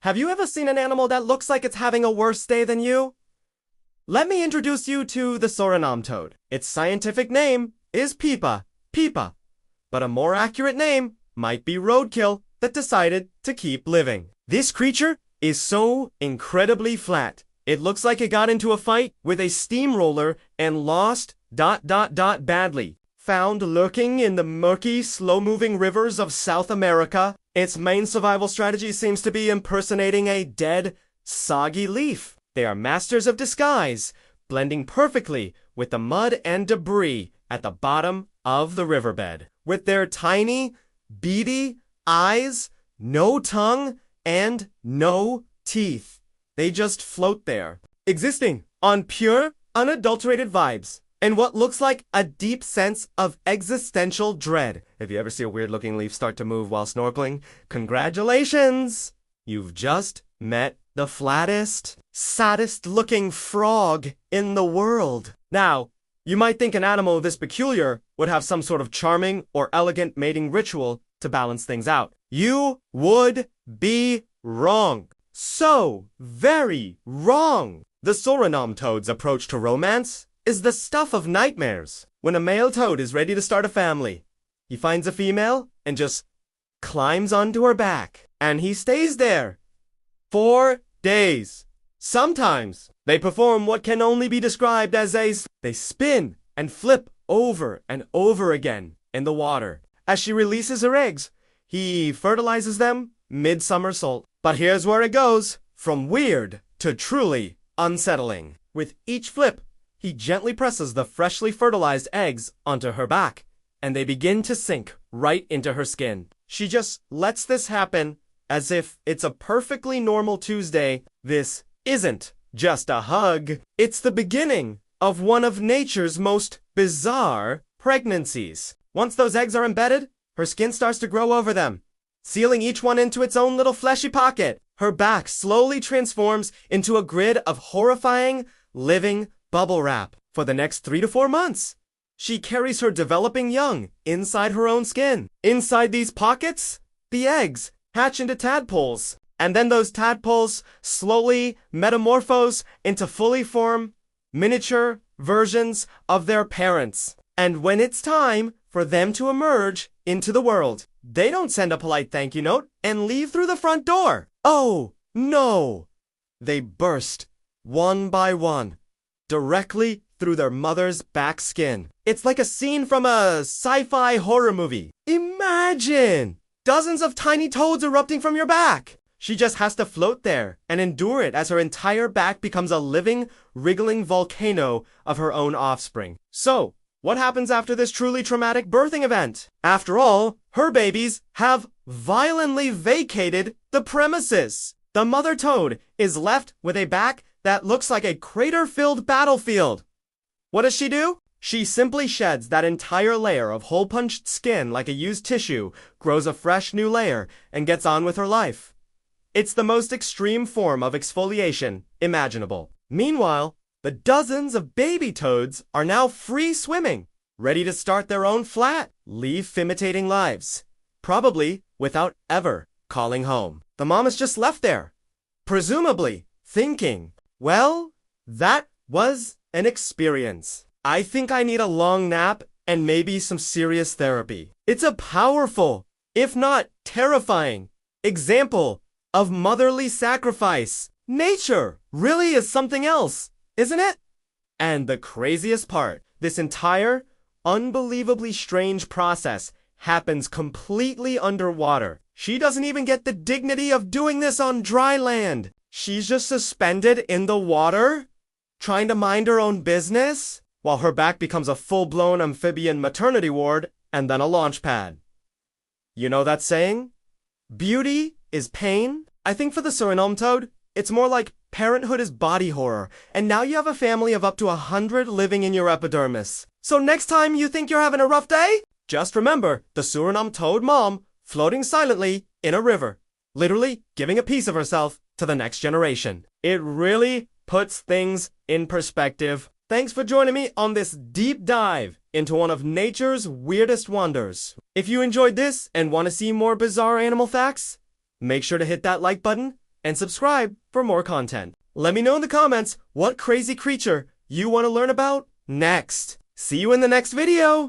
Have you ever seen an animal that looks like it's having a worse day than you? Let me introduce you to the Surinam toad. Its scientific name is Pipa, but a more accurate name might be roadkill that decided to keep living. This creature is so incredibly flat. It looks like it got into a fight with a steamroller and lost ... badly. Found lurking in the murky, slow-moving rivers of South America, its main survival strategy seems to be impersonating a dead, soggy leaf. They are masters of disguise, blending perfectly with the mud and debris at the bottom of the riverbed. With their tiny, beady eyes, no tongue, and no teeth, they just float there, existing on pure, unadulterated vibes and what looks like a deep sense of existential dread. If you ever see a weird-looking leaf start to move while snorkeling, congratulations! You've just met the flattest, saddest-looking frog in the world. Now, you might think an animal this peculiar would have some sort of charming or elegant mating ritual to balance things out. You would be wrong. So very wrong. The Surinam toad's approach to romance is the stuff of nightmares. When a male toad is ready to start a family, he finds a female and just climbs onto her back. And he stays there 4 days. Sometimes they perform what can only be described as they spin and flip over and over again in the water. As she releases her eggs, he fertilizes them mid-somersault. But here's where it goes from weird to truly unsettling. With each flip, he gently presses the freshly fertilized eggs onto her back, and they begin to sink right into her skin. She just lets this happen as if it's a perfectly normal Tuesday. This isn't just a hug. It's the beginning of one of nature's most bizarre pregnancies. Once those eggs are embedded, her skin starts to grow over them, sealing each one into its own little fleshy pocket. Her back slowly transforms into a grid of horrifying, living bubble wrap. For the next 3 to 4 months, she carries her developing young inside her own skin. Inside these pockets, the eggs hatch into tadpoles, and then those tadpoles slowly metamorphose into fully formed, miniature versions of their parents. And when it's time for them to emerge into the world, they don't send a polite thank you note and leave through the front door. Oh, no! They burst, one by one, directly through their mother's back skin. It's like a scene from a sci-fi horror movie. Imagine dozens of tiny toads erupting from your back. She just has to float there and endure it as her entire back becomes a living, wriggling volcano of her own offspring. So, what happens after this truly traumatic birthing event? After all, her babies have violently vacated the premises. The mother toad is left with a back that looks like a crater-filled battlefield. What does she do? She simply sheds that entire layer of hole-punched skin like a used tissue, grows a fresh new layer, and gets on with her life. It's the most extreme form of exfoliation imaginable. Meanwhile, the dozens of baby toads are now free swimming, ready to start their own flat, leaf-imitating lives, probably without ever calling home. The mom is just left there, presumably thinking, well, that was an experience. I think I need a long nap and maybe some serious therapy. It's a powerful, if not terrifying, example of motherly sacrifice. Nature really is something else, isn't it? And the craziest part, this entire, unbelievably strange process happens completely underwater. She doesn't even get the dignity of doing this on dry land. She's just suspended in the water, trying to mind her own business, while her back becomes a full-blown amphibian maternity ward and then a launch pad. You know that saying? Beauty is pain? I think for the Surinam toad, it's more like parenthood is body horror, and now you have a family of up to 100 living in your epidermis. So next time you think you're having a rough day, just remember the Surinam toad mom floating silently in a river, literally giving a piece of herself to the next generation. It really puts things in perspective. Thanks for joining me on this deep dive into one of nature's weirdest wonders. If you enjoyed this and want to see more bizarre animal facts, make sure to hit that like button and subscribe for more content. Let me know in the comments what crazy creature you want to learn about next. See you in the next video!